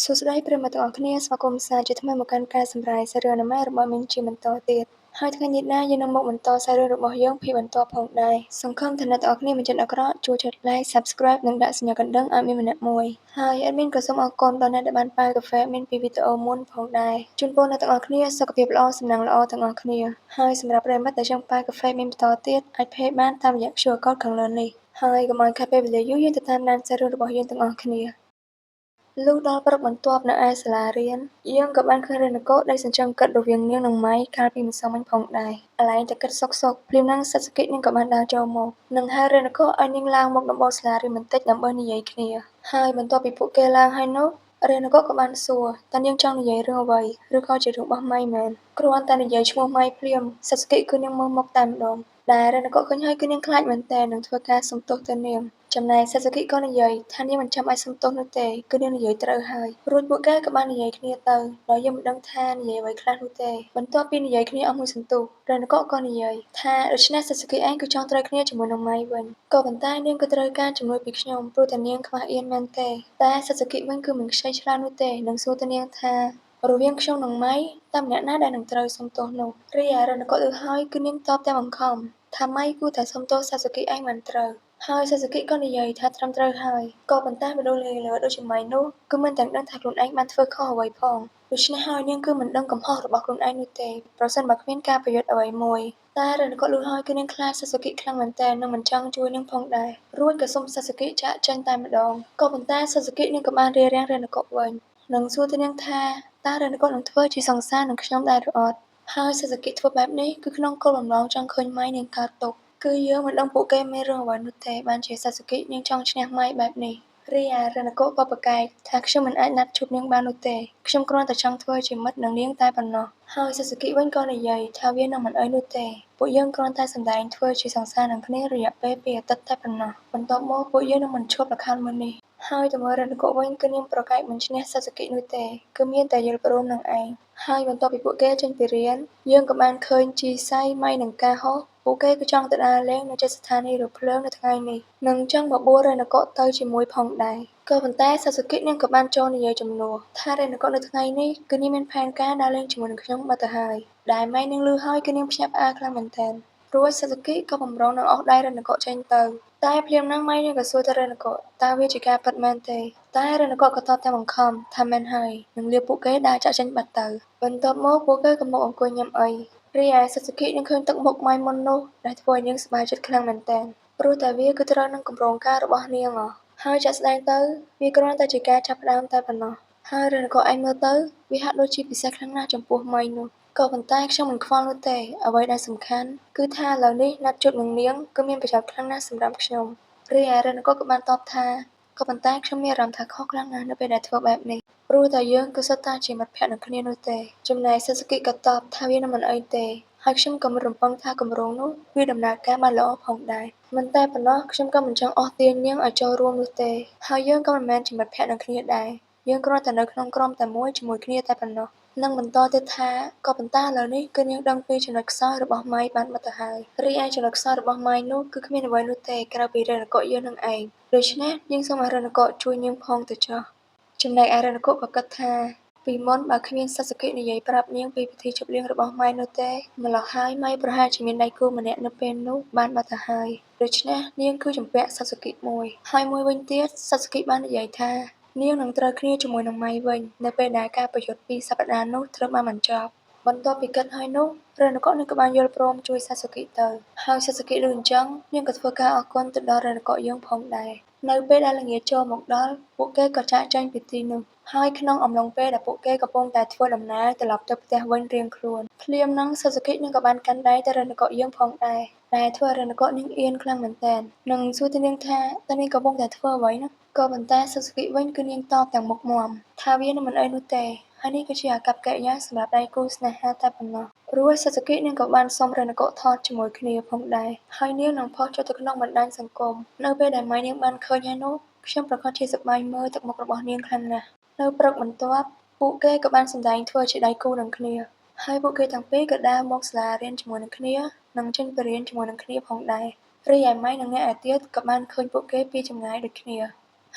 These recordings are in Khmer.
សួស្តីប្រិយមិត្តទាំងអស់គ្នាស្វាគមន៍សាជាថ្មីមកកាន់ការសម្រាយសារីអនាម័យរបស់មីងជាបន្តទៀតហើយថ្ងៃនេះណាយើងនឹងមកបន្តសារីរបស់យើងពីបន្តផងដែរសង្ឃឹមថាអ្នកទាំងអស់គ្នាមានចិត្តអាក្រក់ជួយចុច like subscribe និងដាក់សញ្ញាកណ្ដឹងឲ្យមានម្នាក់មួយហើយអេដមីនក៏សូមអរគុណដល់អ្នកដែលបានប៉ាវកាហ្វេមានពីវីដេអូមុនផងដែរជូនពរអ្នកទាំងអស់គ្នាសុខភាពល្អសំណាងល្អទាំងអស់គ្នាហើយសម្រាប់ប្រិយមិត្តដែលចង់ប៉ាវកាហ្វេមានបន្តទៀតអាច pay បានតាមរយៈ QR code ខាងលើនេះហើយកុំឲ្យខាតពេលវេលាយូរយើងទៅតាមដានសារីរបស់យើងទាំងអស់គ្នាលុះដល់ព្រឹកបន្ទាប់នៅឯសាលារៀនយើងក៏បានឃើញរេណកូដែលសញ្ជឹមគិតរវាងនាងនិងម៉ៃកាលពីម្សិលមិញផងដែរឥឡូវតែគិតសុកភ្លាមហ្នឹងសិតសកិនាងក៏បានដើរចូលមកនឹងហៅរេណកូឲ្យនាងឡើងមកដំបូលសាលារៀនបន្តិចដើម្បីនិយាយគ្នាហើយបន្ទាប់ពីពួកគេឡើងហើយនោះរេណកូក៏បានសួរតើនាងចង់និយាយរឿងអ្វីឬក៏ជារឿងរបស់ម៉ៃមែនគ្រាន់តែនិយាយឈ្មោះម៉ៃភ្លាមសិតសកិគឺនាងមើលមុខតែម្ដងដែលរេណកូឃើញហើយគឺនាងខ្លាចមែនទែននឹងធ្វើការសុំទោសទៅនាងចំណែកសាសុគីក៏និយាយថានាងមិនចាំបាច់សុំទោសនោះទេគឺនាងនិយាយត្រូវហើយរួចពួកគេក៏បាននិយាយគ្នាទៅដោយយើងមិនដឹងថានិយាយអ្វីខ្លះនោះទេបន្ទាប់ពីនិយាយគ្នាអស់មួយសន្ទុះរ៉េណកូក៏និយាយថាដូច្នេះសាសុគីឯងគឺចង់ត្រូវគ្នាជាមួយនឹងម៉ៃវិញក៏ប៉ុន្តែនាងក៏ត្រូវការជំនួយពីខ្ញុំព្រោះតែនាងខ្វះអៀនមែនទេតែសាសុគីវិញគឺមិនខ្ចីឆ្លាតនោះទេនឹងសួរទៅនាងថារវាងខ្ញុំនិងម៉ៃតើម្នាក់ណាដែលនឹងត្រូវសុំទោសនោះរីឯរ៉េណកូឮហើយគឺនាងតបតែបង្ខំថាម៉ៃគួរតែសុំទោសសាសុគីឯងមិនត្រូវហើយសាសុគីក៏និយាយថាត្រឹមត្រូវហើយក៏ប៉ុន្តែមនុស្សលេលើដូចជាម៉ៃនោះគឺមិនទាំងដឹងថាខ្លួនឯងបានធ្វើខុសអ្វីផងដូច្នេះហើយនាងគឺមិនដឹងកំហុសរបស់ខ្លួនឯងនោះទេប្រសិនបើគ្មានការប្រយុទ្ធអ្វីមួយតែរ៉េណកូឮហើយគឺនាងខ្លាចសាសុគីខ្លាំងមែនទែននិងមិនចង់ជួយនាងផងដែររួចក៏សុំសាសុគីចាកចេញតែម្ដងក៏ប៉ុន្តែសាសុគីនាងក៏បានរារាំងរ៉េណកូវិញនិងសួរទៅនាងថាតើរ៉េណកូនឹងធ្វើជាសង្សារនឹងខ្ញុំដែរឬអត់ហើយសាសុគីធ្វើបែបនេះគឺក្នុងគោលបំណងចង់ឃើញម៉ៃនាងកើតទុក្ខគឺយើងមិនដឹងពួកគេមានរឿងអ្វីនោះទេបានជាសាសុគីនាងចង់ឈ្នះម៉ៃបែបនេះរីឯរ៉េណកូក៏ប្រកែកថាខ្ញុំមិនអាចណាត់ជួបនាងបាននោះទេខ្ញុំគ្រាន់តែចង់ធ្វើជាមិត្តនឹងនាងតែប៉ុណ្ណោះហើយសាសុគីវិញក៏និយាយថាវានឹងមិនអីនោះទេពួកយើងគ្រាន់តែសម្ដែងធ្វើជាសង្សារនឹងគ្នារយៈពេល2អាទិត្យតែប៉ុណ្ណោះបន្ទាប់មកពួកយើងនឹងមិនឈប់ល្ខោនមួយនេះហើយទៅមើលរ៉េណកូវិញគឺនាងប្រកែកមិនឈ្នះសាសុគីនោះទេគឺមានតែយល់ព្រមនឹងឯងហើយបន្ទាប់ពីពួកគេចេញពីរៀនយើងក៏បានឃើញជីសៃម៉ៃនិងការហោះពួកគេក៏ចង់ទៅដើរលេងនៅជិតស្ថានីយ៍រថភ្លើងនៅថ្ងៃនេះនិងចង់បបួលរ៉េណកូទៅជាមួយផងដែរក៏ប៉ុន្តែសាសុគីនាងក៏បានចូលនិយាយជំនួសថារ៉េណកូនៅថ្ងៃនេះគឺនាងមានផែនការដើរលេងជាមួយនឹងខ្ញុំបាត់ទៅហើយដែលម៉ៃនាងឮហើយគឺនាងភ្ញាក់ផ្អើលខ្លាំងមែនទែនរួចសាសុគីក៏បំរុងនឹងអស់ដៃរ៉េណកូចេញទៅតែភ្លាមហ្នឹងម៉ៃនាងក៏សួរទៅរ៉េណកូតើវាជាការពិតមែនទេតែរ៉េណកូក៏តបតែបង្ខំថាមែនហើយនឹងលាពួកគេដើរចាក់ចេញបាត់ទៅបន្ទាប់មកពួកគេក៏មកអង្គុយញ៉ាំអីរីឯសាសុគីនាងឃើញទឹកមុខម៉ៃមុននោះដែលធ្វើឲ្យនាងសប្បាយចិត្តខ្លាំងមែនទែនព្រោះតែវាគឺត្រូវនឹងគម្រោងការរបស់នាងហើយចាក់ស្ដែងទៅវាគ្រាន់តែជាការចាប់ផ្ដើមតែប៉ុណ្ណោះហើយរ៉េណកូឯងមើលទៅវាហាក់ដូចជាពិសេសខ្លាំងណាស់ចំពោះម៉ៃនោះក៏ប៉ុន្តែខ្ញុំមិនខ្វល់នោះទេអ្វីដែលសំខាន់គឺថាឥឡូវនេះណាត់ជួបនឹងនាងគឺមានប្រយោជន៍ខ្លាំងណាស់សម្រាប់ខ្ញុំរីឯរ៉េណកូក៏បានតបថាក៏ប៉ុន្តែខ្ញុំមានអារម្មណ៍ថាខុសខ្លាំងណាស់នៅពេលដែលធ្វើបែបនេះព្រោះតែយើងគឺសុទ្ធតែជាមិត្តភក្តិនឹងគ្នានោះទេចំណែកសាសុគីក៏តបថាវានឹងមិនអីទេហើយខ្ញុំក៏មិនរំពឹងថាគម្រោងនោះវាដំណើរការបានល្អផងដែរមិនតែប៉ុណ្ណោះខ្ញុំក៏មិនចង់អស់ទាញនាងឲ្យចូលរួមនោះទេហើយយើងក៏មិនមែនជាមិត្តភក្តិនឹងគ្នាដែរយើងគ្រាន់តែនៅក្នុងក្រុមតែមួយជាមួយគ្នាតែប៉ុណ្ណោះនិងបន្តទៀតថាក៏ប៉ុន្តែឥឡូវនេះគឺនាងដឹងពីចំណុចខ្សោយរបស់ម៉ៃបានបាត់ទៅហើយរីឯចំណុចខ្សោយរបស់ម៉ៃនោះគឺគ្មានអ្វីនោះទេក្រៅពីរ៉េណកូយើងនឹងឯងដូច្នេះយើងសូមឲ្យរ៉េណកូជួយនាងផងទៅចុះចំណែកឯរ៉េណកូក៏គិតថាពីមុនបើគ្មានសាសុគីនិយាយប្រាប់នាងពីពិធីជប់លៀងរបស់ម៉ៃនោះទេម្ល៉េះហើយម៉ៃប្រហែលជាមានដៃគូម្នាក់នៅពេលនោះបានបាត់ទៅហើយដូច្នេះនាងគឺជំពាក់សាសុគីមួយហើយមួយវិញទៀតសាសុគីបាននិយាយថានាងនឹងត្រូវគ្នាជាមួយនឹងម៉ៃវិញនៅពេលដែលការប្រយុទ្ធ2សប្តាហ៍នោះត្រូវបានបញ្ចប់បន្ទាប់ពីគិតហើយនោះរ៉េណកូនឹងក៏បានយល់ព្រមជួយសាសុគីទៅហើយសាសុគីឮអញ្ចឹងនាងក៏ធ្វើការអរគុណទៅដល់រ៉េណកូយើងផងដែរនៅពេលដែលល្ងាចចូលមកដល់ពួកគេក៏ចាកចេញពីទីនោះហើយក្នុងអំឡុងពេលដែលពួកគេកំពុងតែធ្វើដំណើរត្រឡប់ទៅផ្ទះវិញរៀងខ្លួនភ្លាមហ្នឹងសាសុគីនឹងក៏បានកាន់ដៃទៅរ៉េណកូយើងផងដែរដែលធ្វើឲ្យរ៉េណកូនាងអៀនខ្លាំងមែនទែននិងសួរទៅនាងថាតើនាងកំពុងតែធ្វើអ្វីណាក៏ប៉ុន្តែសាសុគីវិញគឺនាងតបទាំងមុខមាំថាវានឹងមិនអីនោះទេហើយនេះគឺជាអាកប្បកិរិយាសម្រាប់ដៃគូស្នេហាតែប៉ុណ្ណោះរួចសាសុគីនាងក៏បានសុំរ៉េណកូថតជាមួយគ្នាផងដែរហើយនាងនឹងផុសចូលទៅក្នុងបណ្ដាញសង្គមនៅពេលដែលម៉ៃនាងបានឃើញហើយនោះខ្ញុំប្រកាសជាសប្បាយមើលទឹកមុខរបស់នាងខ្លាំងណាស់នៅព្រឹកបន្ទាប់ពួកគេក៏បានសម្ដែងធ្វើជាដៃគូនឹងគ្នាហើយពួកគេទាំងពីរក៏ដើរមកសាលារៀនជាមួយនឹងគ្នានិងចេញទៅរៀនជាមួយនឹងគ្នាផងដែររីឯម៉ៃនិងអ្នកឯទៀតក៏បានឃើញពួកគេពីចម្ងាយដូចគ្ន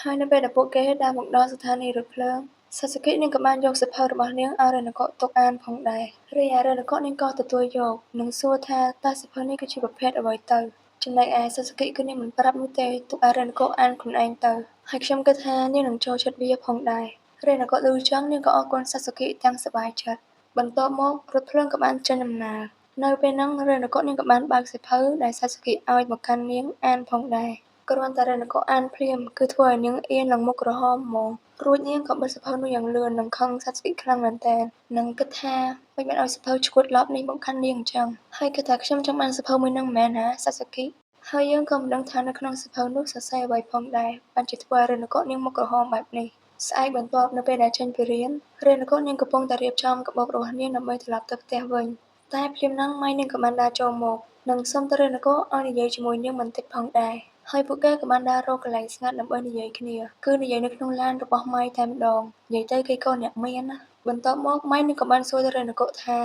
ាហើយនៅពេលដែលពួកគេដើរមកដល់ស្ថានីយ៍រថភ្លើង Sasuke នាងក៏បានយកសៀវភៅរបស់នាងឲ្យ Renako ទុកអានផងដែរ រីឯ Renako នាងក៏ទទួលយក និងសួរថាតើសៀវភៅនេះគឺជាប្រភេទអ្វីទៅ ចំណែកឯ Sasuke គឺនាងមិនប្រាប់នោះទេ ទុកឲ្យ Renako អានខ្លួនឯងទៅ ហើយខ្ញុំគិតថានាងនឹងចូលចិត្តវាផងដែរ Renako ឮចឹងនាងក៏អរគុណ Sasuke ទាំងសប្បាយចិត្ត បន្ទាប់មករថភ្លើងក៏បានចេញដំណើរ នៅពេលហ្នឹង Renako នាងក៏បានបើកសៀវភៅដែល Sasuke ឲ្យមកកាន់នាងអានផងដែរ គ្រាន់តែ Renako អានភ្លាម គឺធ្វើឲ្យនាងអៀនឡើងមុខក្រហមហ្មង រួចនាងក៏បិទសៀវភៅនោះយ៉ាងលឿន និងខឹង Sasuke ខ្លាំងមែនទែន និងគិតថាមិនបានឲ្យសៀវភៅឈួតលបនេះមកកាន់នាងអញ្ចឹង ហើយគិតថាខ្ញុំចង់បានសៀវភៅមួយហ្នឹងមែនហ៎ Sasuke ហើយយើងក៏មិនដឹងថានៅក្នុងសៀវភៅនោះសរសេរអ្វីផងដែរ បានជាធ្វើឲ្យ Renako នាងមុខក្រហមបែបនេះ ស្អែកបន្ទាប់នៅពេលដែលចេញពីរៀន Renako នាងកំពុងតែរៀបចំកាបូបរបស់នាងដើម្បីត្រឡប់ទៅផ្ទះវិញ តែភ្លាមហ្នឹងម៉ែនាងក៏បានដើរចូលមក និងសុំទៅ Renako ឲ្យនិយាយជាមួយនាងបន្តិចផងដែរ ហើយពួកគេក៏បានដើររកកន្លែងស្ងាត់ដើម្បីនិយាយគ្នា គឺនិយាយនៅក្នុងឡានរបស់ម៉ែតែម្ដង និយាយទៅគេក៏អ្នកមានណា បន្ទាប់មកម៉ែនាងក៏បានសួរទៅ Renako ថា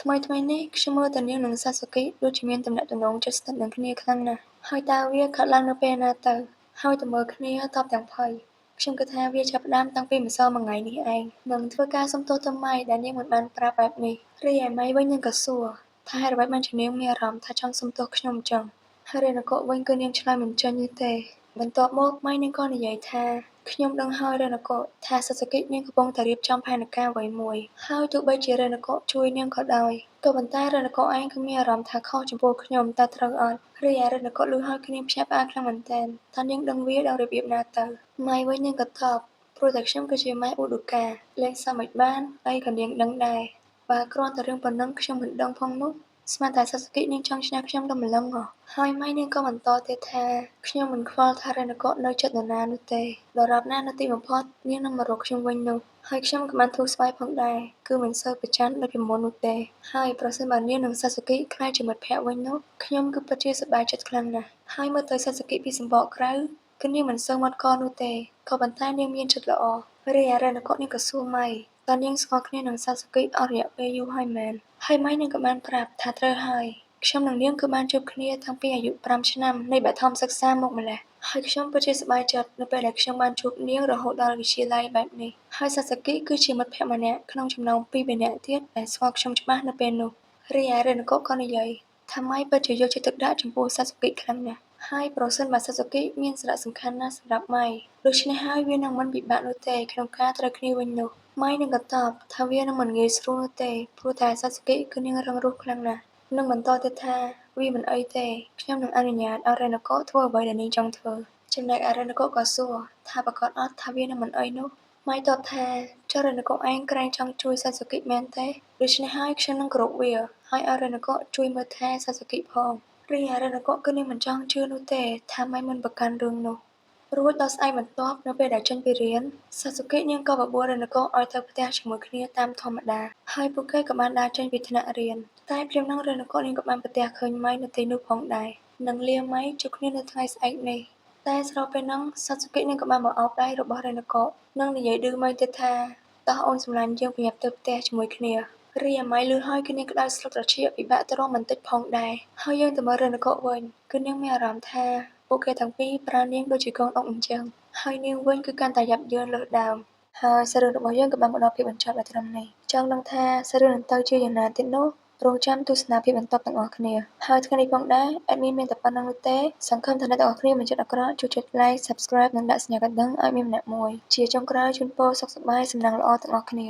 ថ្មីៗនេះខ្ញុំមើលទៅនាងនិង Sasuke ដូចជាមានទំនាក់ទំនងជិតស្និទ្ធនឹងគ្នាខ្លាំងណាស់ ហើយតើវាកើតឡើងនៅពេលណាទៅ ហើយទៅមើលគ្នាតបទាំងភ័យ ខ្ញុំគិតថាវាចាប់ផ្ដើមតាំងពីម្សិលមិញនេះឯង នឹងធ្វើការសុំទោសទៅម៉ែដែលនាងមិនបានប្រាប់បែបនេះ រីឯម៉ែវិញនាងក៏សួរថាហេតុអ្វីបានជានាងមានអារម្មណ៍ថាចង់សុំទោសខ្ញុំអញ្ចឹង ហើយ Renako វិញគឺនាងឆ្លើយមិនចេញនោះទេ បន្ទាប់មកម៉ែនាងក៏និយាយថាខ្ញុំដឹងហើយ Renako ថា Sasuke នាងកំពុងតែរៀបចំផែនការអ្វីមួយ ហើយទោះបីជា Renako ជួយនាងក៏ដោយក៏ប៉ុន្តែ Renako ឯងគឺមានអារម្មណ៍ថាខុសចំពោះខ្ញុំតើត្រូវអត់ រីឯ Renako ឮហើយគឺនាងភ្ញាក់ផ្អើលខ្លាំងមែនទែន ថានាងដឹងវាដោយរបៀបណាទៅ ម៉ែវិញនាងក៏តប ព្រោះតែខ្ញុំគឺជាម៉ែឧដុកា លេងសើចមិនបានអីក៏នាងដឹងដែរ បើគ្រាន់តែរឿងប៉ុណ្ណឹងខ្ញុំមិនដឹងផងនោះ ស្មានតែ Sasuke នាងចង់ឈ្នះខ្ញុំដល់ម្លឹងហ៎ ហើយម៉ែនាងក៏បន្តទៀតថាខ្ញុំមិនខ្វល់ថា Renako នៅជិតនរណានោះទេ ដរាបណានៅទីបំផុតនាងនឹងមករកខ្ញុំវិញនោះ ហើយខ្ញុំក៏បានធូរស្បើយផងដែរ គឺមិនសូវប្រចណ្ឌដូចពីមុននោះទេ ហើយប្រសិនបើនាងនិង Sasuke ក្លាយជាមិត្តភក្តិវិញនោះ ខ្ញុំគឺពិតជាសប្បាយចិត្តខ្លាំងណាស់ ហើយមើលទៅ Sasuke ពីសម្បកក្រៅគឺនាងមិនសូវមាត់កនោះទេ ក៏ប៉ុន្តែនាងមានចិត្តល្អ រីឯ Renako នាងក៏សួរម៉ែតើនាងស្គាល់គ្នានឹង Sasuke អស់រយៈពេលយូរហើយមែន ហើយម៉ែនាងក៏បានប្រាប់ថាត្រូវហើយ ខ្ញុំនិងនាងគឺបានជួបគ្នាតាំងពីអាយុ5ឆ្នាំនៃបឋមសិក្សាមកម្ល៉េះ ហើយខ្ញុំពិតជាសប្បាយចិត្តនៅពេលដែលខ្ញុំបានជួបនាងរហូតដល់វិទ្យាល័យបែបនេះ ហើយ Sasuke គឺជាមិត្តភក្តិម្នាក់ក្នុងចំណោម2 ម្នាក់ទៀតដែលស្គាល់ខ្ញុំច្បាស់នៅពេលនោះ រីឯ Renako ក៏និយាយថាម៉ែពិតជាយកចិត្តទុកដាក់ចំពោះ Sasuke ខ្លាំងណាស់ ហើយប្រសិនបើ Sasuke មានសារៈសំខាន់ណាស់សម្រាប់ម៉ែ ដូច្នេះហើយវានឹងមិនពិបាកនោះទេក្នុងការត្រូវគ្នាវិញនោះ ម៉ែនាងក៏តបថាវានឹងមិនងាយស្រួលនោះទេ ព្រោះតែ Sasuke គឺនាងរឹងរូសខ្លាំងណាស់ និងបន្តទៀតថាវាមិនអីទេ ខ្ញុំនឹងអនុញ្ញាតឲ្យ Renako ធ្វើអ្វីដែលនាងចង់ធ្វើ ចំណែកឯ Renako ក៏សួរថាប្រកាសអត់ថាវានឹងមិនអីនោះ ម៉ែតបថាចុះ Renako ឯងក្រែងចង់ជួយ Sasuke មែនទេ ដូច្នេះហើយខ្ញុំនឹងគោរពវា ហើយឲ្យ Renako ជួយមើលថែ Sasuke ផង រីឯ Renako គឺនាងមិនចង់ជឿនោះទេថាម៉ែមិនប្រកាន់រឿងនោះ រួចដល់ស្អែកបន្ទាប់នៅពេលដែលចេញពីរៀន Sasuke នាងក៏បបួល Renako ឲ្យទៅផ្ទះជាមួយគ្នាតាមធម្មតា ហើយពួកគេក៏បានដើរចេញពីថ្នាក់រៀន តែភ្លាមហ្នឹង Renako នាងក៏បានប្រទះឃើញម៉ែនៅទីនោះផងដែរ និងលាម៉ែជួបគ្នានៅថ្ងៃស្អែកនេះ តែស្របពេលហ្នឹង Sasuke នាងក៏បានបង្អោបដៃរបស់ Renako និងនិយាយឌឺម៉ែទៀតថាតោះអូនសម្លាញ់យើងប្រញាប់ទៅផ្ទះជាមួយគ្នា រីឯម៉ែឮហើយគឺនាងក្តៅស្លុតត្រចៀកពិបាកទ្រាំបន្តិចផងដែរ ហើយយើងទៅមើល Renako វិញគឺនាងមានអារម្មណ៍ថាពួកគេទាំងពីរប្រើនាងដូចជាកូនអុកអញ្ចឹង ហើយនាងវិញគឺកាន់តែយ៉ាប់យ៉ឺនលើសដើម ហើយសាច់រឿងរបស់យើងក៏បានមកដល់ភាពបញ្ចប់ដល់ត្រឹមនេះ ចង់ដឹងថាសាច់រឿងនឹងទៅជាយ៉ាងណាទៀតនោះ រងចាំទស្សនាភាពបន្តទាំងអស់គ្នា ហើយថ្ងៃនេះផងដែរ admin មានតែប៉ុណ្្នឹងនោះទេ សង្ឃឹមថាអ្នកទាំងអស់គ្នាមានចិត្តអាក្រក់ជួយចុច like Subscribe និងដាក់សញ្ញាកណ្ដឹងឲ្យមានម្នាក់មួយ ជាចុងក្រោយជូនពរសុខសប្បាយសំណាងល្អទាំងអស់គ្នា